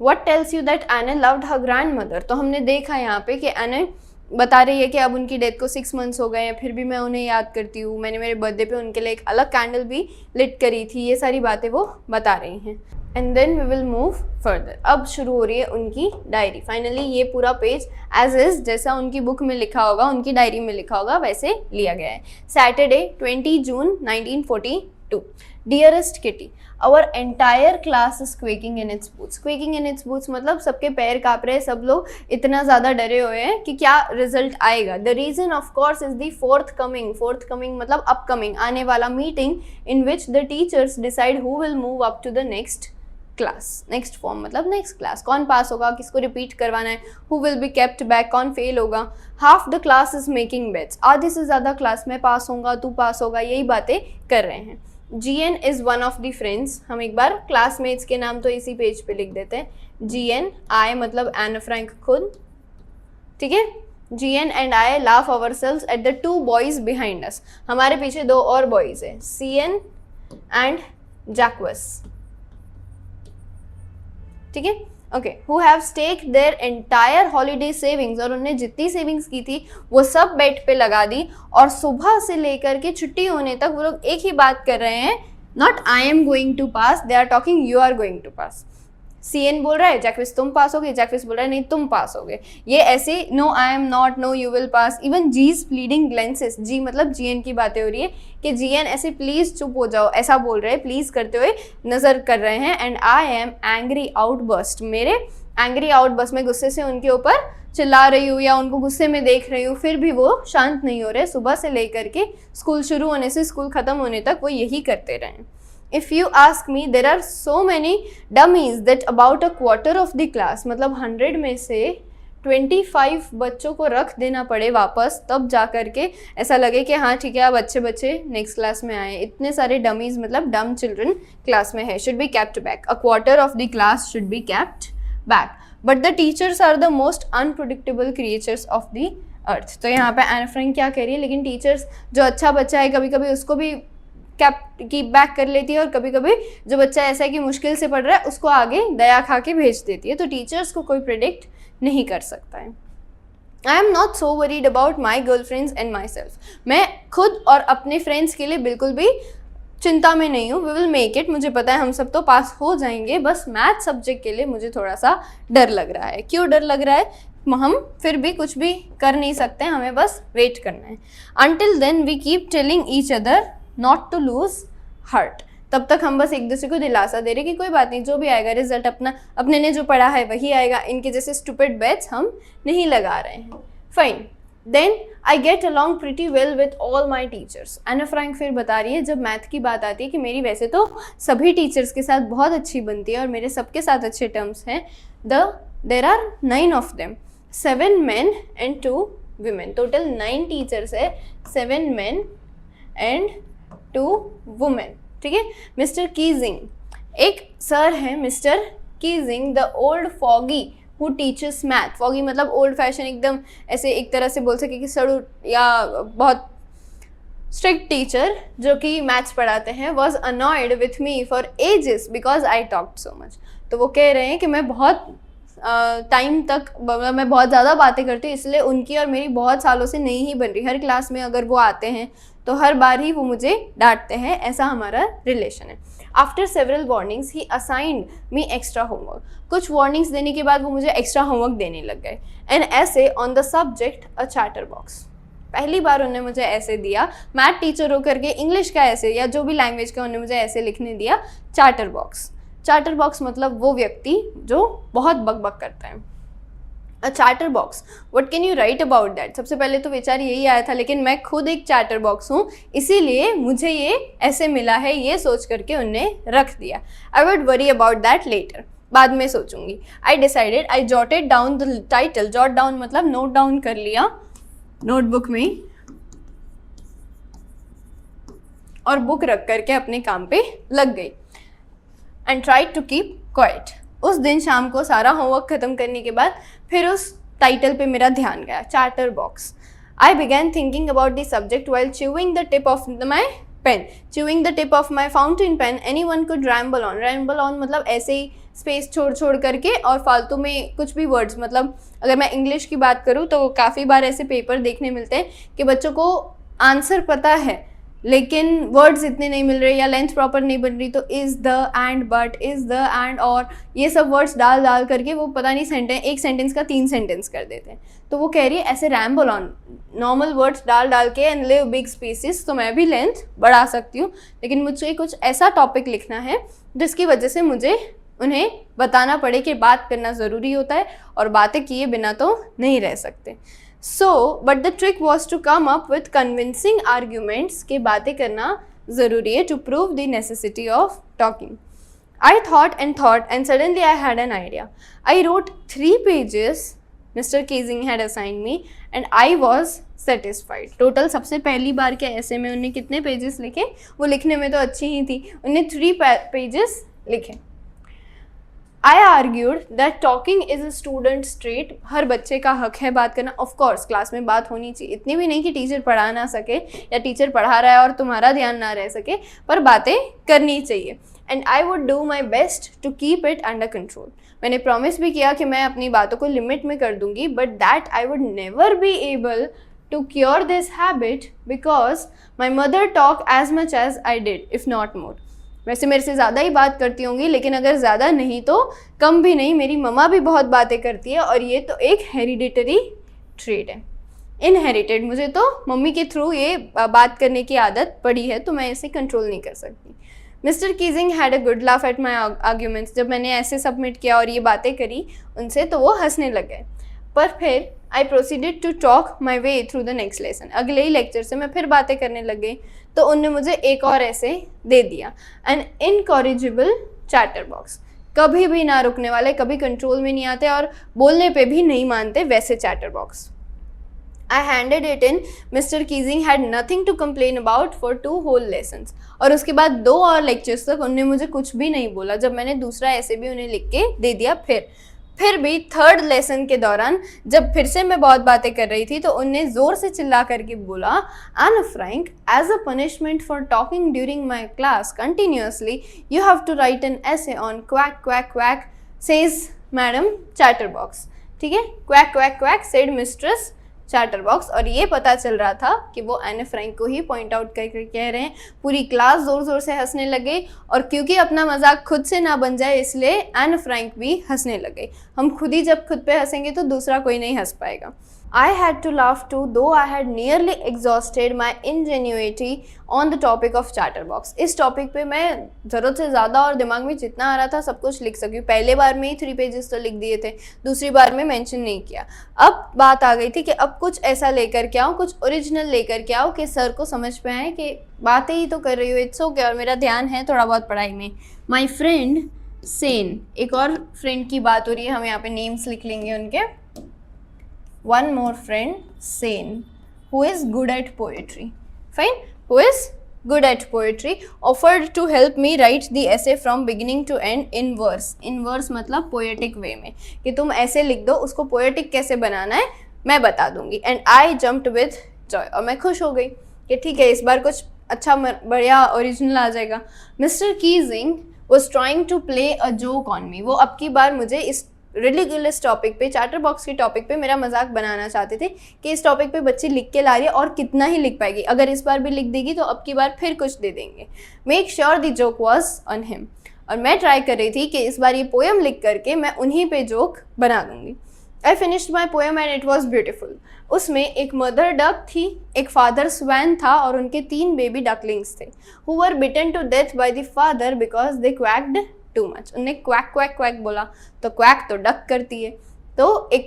What tells you that Anne loved her grandmother. तो हमने देखा यहाँ पे कि एने बता रही है कि अब उनकी डेथ को 6 months हो गए हैं, फिर भी मैं उन्हें याद करती हूँ। मैंने मेरे बर्थडे पे उनके लिए एक अलग कैंडल भी लिट करी थी। ये सारी बातें वो बता रही हैं। And then we will move further. अब शुरू हो रही है उनकी डायरी। फाइनली ये पूरा पेज एज इज, जैसा उनकी बुक में लिखा होगा, उनकी डायरी में लिखा होगा, वैसे लिया गया है। Saturday 20 June 1942। Dearest Kitty, our entire class is quaking in its boots. Quaking in its boots मतलब सबके पैर काँप रहे हैं, सब लोग इतना ज़्यादा डरे हुए हैं कि क्या रिजल्ट आएगा। The reason of course is the forthcoming मतलब अपकमिंग, आने वाला meeting, in which the teachers decide who will move up to the next class. Next form मतलब नेक्स्ट क्लास, कौन पास होगा, किसको रिपीट करवाना है, who will be kept back, कौन फेल होगा। Half the class is making bets. आधे से ज़्यादा क्लास में पास होगा, तू पास होगा, यही बातें कर रहे हैं। GN is one of the friends. हम एक बार क्लासमेट्स के नाम तो इसी पेज पे लिख देते हैं। GN, I मतलब एना फ्रैंक खुद, ठीक है। GN and I laugh ourselves at the 2 boys behind us। हमारे पीछे 2 और बॉयज़ हैं, CN एंड जैक्वस, ठीक है। Okay, who have stake their entire holiday savings. और उन्होंने जितनी सेविंग्स की थी वो सब बेट पे लगा दी, और सुबह से लेकर के छुट्टी होने तक वो लोग एक ही बात कर रहे हैं, not I am going to pass, they are talking you are going to pass. CN बोल रहा है जैक्विस तुम पास होगे, जैक्विस बोल रहा है नहीं तुम पास होगे। ये ऐसे no I am not, no you will pass. Even G's pleading glances, G मतलब GN की बातें हो रही है कि GN ऐसे प्लीज चुप हो जाओ, ऐसा बोल रहे हैं, प्लीज करते हुए नजर कर रहे हैं। And I am angry outburst, मेरे एंग्री आउटबर्स्ट में गुस्से से उनके ऊपर चिल्ला रही हूँ या उनको गुस्से में देख रही हूँ, फिर भी वो शांत नहीं हो रहे। सुबह से लेकर के स्कूल शुरू होने से स्कूल ख़त्म होने तक वो यही करते रहे। If you ask me, there are so many dummies that about a quarter of the class, मतलब 100 में से 25 बच्चों को रख देना पड़े वापस, तब जा कर के ऐसा लगे कि हाँ ठीक है अब अच्छे बच्चे नेक्स्ट क्लास में आए। इतने सारे डमीज मतलब डम चिल्ड्रन क्लास में है। Should be kept back, a quarter of the class should be kept back, but the teachers are the most unpredictable creatures of the earth. तो यहाँ पे एना फ्रैंक क्या कह रही है, लेकिन टीचर्स जो अच्छा बच्चा है कभी कभी उसको भी कीप बैक कर लेती है, और कभी कभी जो बच्चा ऐसा है कि मुश्किल से पढ़ रहा है उसको आगे दया खा के भेज देती है। तो टीचर्स को कोई प्रिडिक्ट नहीं कर सकता है। आई am not so worried about my girl friends and my self. मैं खुद और अपने फ्रेंड्स के लिए बिल्कुल भी चिंता में नहीं हूँ. We will make it. मुझे पता है हम सब तो पास हो जाएंगे. बस मैथ सब्जेक्ट के लिए मुझे थोड़ा सा डर लग रहा है. क्यों डर लग रहा है? हम फिर भी कुछ भी कर नहीं सकते, हमें बस वेट करना है. Until then we keep telling each other not to lose heart. तब तक हम बस एक दूसरे को दिलासा दे रहे कि कोई बात नहीं, जो भी आएगा रिजल्ट अपने ने जो पढ़ा है वही आएगा. इनके जैसे स्टूपिड बेट्स हम नहीं लगा रहे हैं. Fine. Then I get along pretty well with all my teachers. Anne Frank फिर बता रही है, जब मैथ की बात आती है कि मेरी वैसे तो सभी टीचर्स के साथ बहुत अच्छी बनती है और मेरे सबके साथ अच्छे टर्म्स हैं. There are 9 of them, 7 men and 2 women. Total 9 teachers है, 7 men and 2 women. ठीक है. मिस्टर कीजिंग, एक सर है mister Keesing, the old fogey who teachers math. Fogey मतलब ओल्ड फैशन, एकदम ऐसे एक तरह से बोल सके कि सड़ू या बहुत स्ट्रिक्ट टीचर जो कि मैथ्स पढ़ाते हैं, was annoyed with me for ages because I talked so much. तो वो कह रहे हैं कि मैं बहुत टाइम तक मैं बहुत ज़्यादा बातें करती हूँ, इसलिए उनकी और मेरी बहुत सालों से नहीं ही बन रही. हर क्लास में अगर वो आते हैं तो हर बार ही वो मुझे डांटते हैं. ऐसा हमारा रिलेशन है. आफ्टर सेवरल वार्निंग्स ही असाइंड मी एक्स्ट्रा होमवर्क. कुछ वार्निंग्स देने के बाद वो मुझे एक्स्ट्रा होमवर्क देने लग गए. N essay on the subject a chatter box. पहली बार उन्होंने मुझे ऐसे दिया. मैथ टीचर होकर के इंग्लिश का ऐसे या जो भी लैंग्वेज का उन्होंने मुझे ऐसे लिखने दिया, चैटर बॉक्स. चैटर बॉक्स मतलब वो व्यक्ति जो बहुत बकबक करता है. A chatterbox, what can you write about that. सबसे पहले तो विचार यही आया था, लेकिन मैं खुद एक चैटर बॉक्स हूँ, इसीलिए मुझे ये ऐसे मिला है, ये सोच करके उनने रख दिया. I would worry about that letter. बाद में सोचूंगी. I decided, I jotted down the title. Jot down मतलब नोट डाउन कर लिया नोटबुक में और बुक रख करके अपने काम पे लग गई. And try to keep quiet. उस दिन शाम को सारा होमवर्क ख़त्म करने के बाद फिर उस टाइटल पे मेरा ध्यान गया, chatterbox. I began thinking about the subject while chewing the tip of my pen. Chewing the tip of my fountain pen. Anyone could ramble on. Ramble on मतलब ऐसे ही स्पेस छोड़ करके और फालतू में कुछ भी वर्ड्स. मतलब अगर मैं इंग्लिश की बात करूँ तो काफ़ी बार ऐसे पेपर देखने मिलते हैं कि बच्चों को आंसर पता है लेकिन वर्ड्स इतने नहीं मिल रहे या लेंथ प्रॉपर नहीं बन रही, तो is the end but, is the end और ये सब वर्ड्स डाल करके वो पता नहीं एक सेंटेंस का 3 सेंटेंस कर देते हैं. तो वो कह रही है ऐसे रैम्बल ऑन, नॉर्मल वर्ड्स डाल के एंड लिव बिग स्पेसेस. तो मैं भी लेंथ बढ़ा सकती हूँ, लेकिन मुझे कुछ ऐसा टॉपिक लिखना है जिसकी वजह से मुझे उन्हें बताना पड़े कि बात करना ज़रूरी होता है और बातें किए बिना तो नहीं रह सकते. So, but the trick was to come up with convincing arguments कि बातें करना ज़रूरी है to prove the necessity of talking. I thought and suddenly I had an idea. I wrote 3 pages Mr. Keesing had assigned me and I was satisfied. Total सबसे पहली बार के ऐसे में उन्हें कितने पेजेस लिखे? वो लिखने में तो अच्छी ही थी, उन्हें 3 पेजेस लिखे. I argued that talking is a student's trait. हर बच्चे का हक है बात करना. ऑफ कोर्स क्लास में बात होनी चाहिए, इतनी भी नहीं कि टीचर पढ़ा ना सके या टीचर पढ़ा रहा है और तुम्हारा ध्यान ना रह सके, पर बातें करनी चाहिए. And I would do my best to keep it under control. मैंने प्रॉमिस भी किया कि मैं अपनी बातों को लिमिट में कर दूंगी, but that I would never be able to cure this habit because my mother talk as much as I did if not more. वैसे मेरे से ज़्यादा ही बात करती होंगी, लेकिन अगर ज़्यादा नहीं तो कम भी नहीं. मेरी मम्मा भी बहुत बातें करती है और ये तो एक हेरिडिटरी ट्रेट है, इनहेरिटेड. मुझे तो मम्मी के थ्रू ये बात करने की आदत पड़ी है, तो मैं इसे कंट्रोल नहीं कर सकती. Mister Keesing had a good laugh at my arguments. जब मैंने ऐसे सबमिट किया और ये बातें करी उनसे तो वो हंसने लग गए. पर फिर I proceeded to talk my way through the next lesson. अगले ही लेक्चर से मैं फिर बातें करने लग गई, तो उनने मुझे एक और ऐसे दे दिया, एन इनकॉरिजिबल चैटर बॉक्स. कभी भी ना रुकने वाले, कभी कंट्रोल में नहीं आते और बोलने पे भी नहीं मानते, वैसे chatterbox. I handed it in. Mister Keesing had nothing to complain about for 2 whole lessons. और उसके बाद 2 और लेक्चर्स तक उन्होंने मुझे कुछ भी नहीं बोला. जब मैंने दूसरा ऐसे भी उन्हें लिख के दे दिया, फिर भी 3rd लेसन के दौरान जब फिर से मैं बहुत बातें कर रही थी तो उनने ज़ोर से चिल्ला करके बोला, Anne Frank, as a punishment for talking during my class continuously you have to write an essay on quack quack quack says madam chatterbox. ठीक है, quack quack quack said mistress chatterbox. और ये पता चल रहा था कि वो एने फ्रैंक को ही पॉइंट आउट करके कह रहे हैं। पूरी क्लास ज़ोर ज़ोर से हंसने लगे और क्योंकि अपना मजाक खुद से ना बन जाए इसलिए एने फ्रैंक भी हंसने लगे। हम खुद ही जब खुद पे हंसेंगे तो दूसरा कोई नहीं हंस पाएगा। I had to laugh too, though I had nearly exhausted my ingenuity on the topic of chatterbox। इस टॉपिक पे मैं ज़रूरत से ज़्यादा और दिमाग में जितना आ रहा था सब कुछ लिख सकी। पहले बार में ही 3 पेजेस तो लिख दिए थे, दूसरी बार में मेंशन नहीं किया। अब बात आ गई थी कि अब कुछ ऐसा लेकर के आओ, कुछ ओरिजिनल लेकर के आओ कि सर को समझ पे आए कि बातें ही तो कर रही हो, इट्स ओके, और मेरा ध्यान है थोड़ा बहुत पढ़ाई में। माई फ्रेंड सेन, एक और फ्रेंड की बात हो रही है, हम यहाँ पे नेम्स लिख लेंगे उनके। One more friend, Sane, who is good at poetry. Fine, who is good at poetry, offered to help me write the essay from beginning to end in verse. In verse मतलब poetic way में, कि तुम ऐसे लिख दो, उसको poetic कैसे बनाना है मैं बता दूंगी। And I jumped with joy, और मैं खुश हो गई कि ठीक है इस बार कुछ अच्छा बढ़िया ओरिजिनल आ जाएगा। Mr. Keesing was trying to play a joke on me। वो अब की बार मुझे इस रिडिकुलस टॉपिक पे, चैटरबॉक्स के टॉपिक पे मेरा मजाक बनाना चाहते थे कि इस टॉपिक पे बच्ची लिख के ला रही है और कितना ही लिख पाएगी, अगर इस बार भी लिख देगी तो अब की बार फिर कुछ दे देंगे। Make sure the joke was on him, और मैं ट्राई कर रही थी कि इस बार ये पोएम लिख करके मैं उन्हीं पे जोक बना दूंगी। I finished my poem and it was beautiful. उसमें एक मदर डक थी, एक फादर स्वैन था और उनके 3 बेबी डकलिंग्स थे, who were bitten to death by the father because they quacked too much. उन्हें क्वैक क्वैक क्वैक बोला, तो क्वैक तो डक करती है। तो एक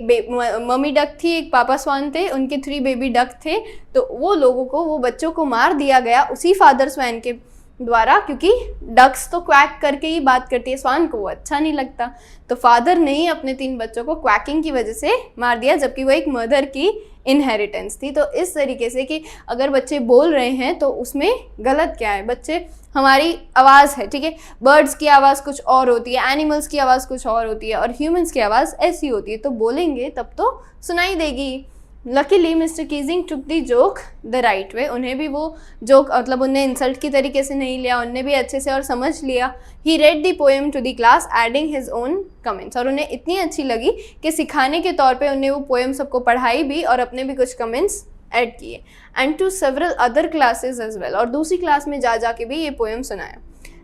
मम्मी डक थी, एक पापा स्वान थे, उनके 3 बेबी डक थे, तो वो लोगों को, वो बच्चों को मार दिया गया उसी फादर स्वैन के द्वारा, क्योंकि डक्स तो क्वैक करके ही बात करती है, स्वान को वो अच्छा नहीं लगता। तो फादर ने ही अपने 3 बच्चों को क्वैकिंग की वजह से मार दिया, जबकि वो एक मदर की इनहेरिटेंस थी। तो इस तरीके से कि अगर बच्चे बोल रहे हैं तो उसमें गलत क्या है, बच्चे हमारी आवाज़ है, ठीक है, बर्ड्स की आवाज़ कुछ और होती है, एनिमल्स की आवाज़ कुछ और होती है, और ह्यूमंस की आवाज़ ऐसी होती है, तो बोलेंगे तब तो सुनाई देगी। Luckily mister Keesing took the joke the right way. उन्हें भी वो जोक मतलब उन्हें इंसल्ट की तरीके से नहीं लिया, उन्हें भी अच्छे से और समझ लिया। He read the poem to the class adding his own comments, और उन्हें इतनी अच्छी लगी कि सिखाने के तौर पे उन्हें वो पोएम सबको पढ़ाई भी और अपने भी कुछ कमेंट्स ऐड किए। And to several other classes as well, और दूसरी क्लास में जा के भी ये पोएम सुनाया।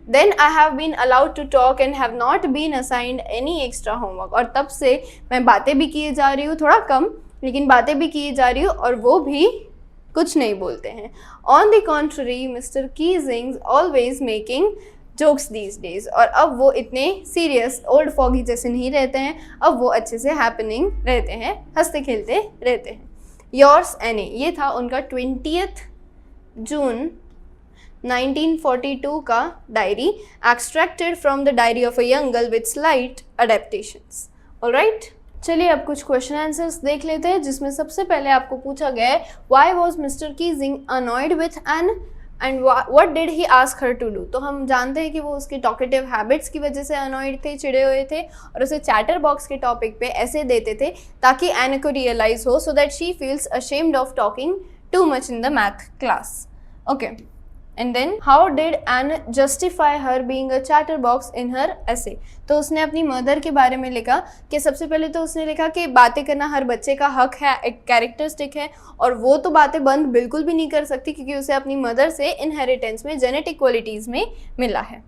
Then I have been allowed to talk and have not been assigned any extra homework। और तब से मैं बातें भी किए जा रही हूँ, थोड़ा कम, लेकिन बातें भी किए जा रही हूँ और वो भी कुछ नहीं बोलते हैं। On the contrary, Mr. Keesing always making jokes these days। और अब वो इतने सीरियस ओल्ड फॉगी जैसे नहीं रहते हैं, अब वो अच्छे से हैपनिंग रहते हैं, हंसते खेलते रहते हैं। Yours Annie, ये था उनका 20th जून 1942 का diary, extracted from the diary of a young girl with slight adaptations. Alright, चलिए अब कुछ क्वेश्चन आंसर्स देख लेते हैं, जिसमें सबसे पहले आपको पूछा गया है why was mister Keesing annoyed with Anne and what did he ask her to do. तो हम जानते हैं कि वो उसकी टॉकेटिव हैबिट्स की वजह से अनॉयड थे, चिड़े हुए थे, और उसे चैटर बॉक्स के टॉपिक पे ऐसे देते थे ताकि एन को रियलाइज हो, so that she feels ashamed of talking too much in the math class. Okay, and then how did Anne justify her being a chatterbox in her essay। तो उसने अपनी मदर के बारे में लिखा कि सबसे पहले तो उसने लिखा कि बातें करना हर बच्चे का हक है, एक कैरेक्टरिस्टिक है, और वो तो बातें बंद बिल्कुल भी नहीं कर सकती क्योंकि उसे अपनी मदर से इनहेरिटेंस में, जेनेटिक क्वालिटीज़ में मिला है।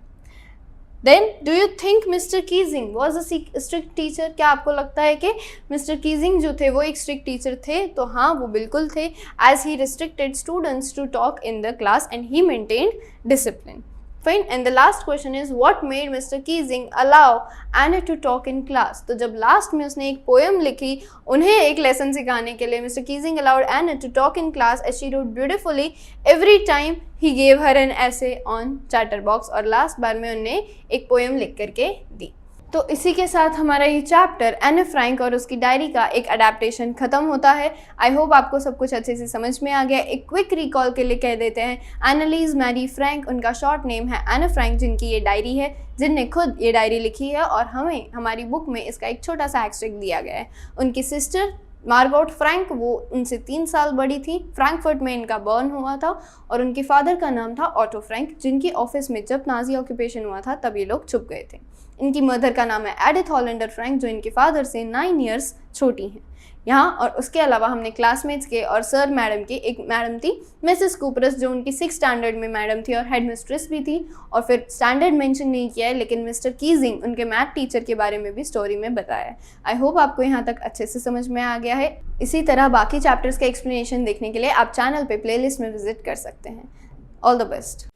Then do you think mister Keesing was a strict teacher. क्या आपको लगता है कि मिस्टर कीजिंग जो थे वो एक स्ट्रिक्ट टीचर थे? तो हाँ, वो बिल्कुल थे, as he restricted students to talk in the class and he maintained discipline. Fine, and the last question is what made mister Keesing allow Anne to talk in class. तो जब last में उसने एक पोएम लिखी उन्हें एक lesson सिखाने के लिए, mister Keesing allowed Anne to talk in class as she wrote beautifully every time he gave her an essay on chatterbox. और लास्ट बार में उन्हें एक पोएम लिख करके दी। तो इसी के साथ हमारा ये चैप्टर एने फ्रैंक और उसकी डायरी का एक अडेप्टेशन खत्म होता है। आई होप आपको सब कुछ अच्छे से समझ में आ गया। एक क्विक रिकॉल के लिए कह देते हैं, एनालीज मैरी फ्रैंक उनका शॉर्ट नेम है, एने फ्रैंक जिनकी ये डायरी है, जिनने खुद ये डायरी लिखी है, और हमें हमारी बुक में इसका एक छोटा सा एक्सट्रैक्ट दिया गया है। उनकी सिस्टर मार्गोट फ्रैंक वो उनसे 3 साल बड़ी थी। फ्रैंकफर्ट में इनका बर्न हुआ था और उनके फादर का नाम था ऑटो फ्रैंक, जिनकी ऑफिस में जब नाजी ऑक्यूपेशन हुआ था तब ये लोग छुप गए थे। इनकी मदर का नाम है एडिथ हॉलैंडर फ्रैंक, जो इनके फादर से 9 ईयर्स छोटी हैं। यहाँ और उसके अलावा हमने क्लासमेट्स के और सर मैडम की एक मैडम थी मिसेस कूपरस, जो उनकी 6th स्टैंडर्ड में मैडम थी और हेड मिस्ट्रेस भी थी। और फिर स्टैंडर्ड मेंशन नहीं किया है, लेकिन मिस्टर कीजिंग उनके मैथ टीचर के बारे में भी स्टोरी में बताया है। आई होप आपको यहाँ तक अच्छे से समझ में आ गया है। इसी तरह बाकी चैप्टर्स का एक्सप्लेनेशन देखने के लिए आप चैनल पे प्लेलिस्ट में विजिट कर सकते हैं। All the best.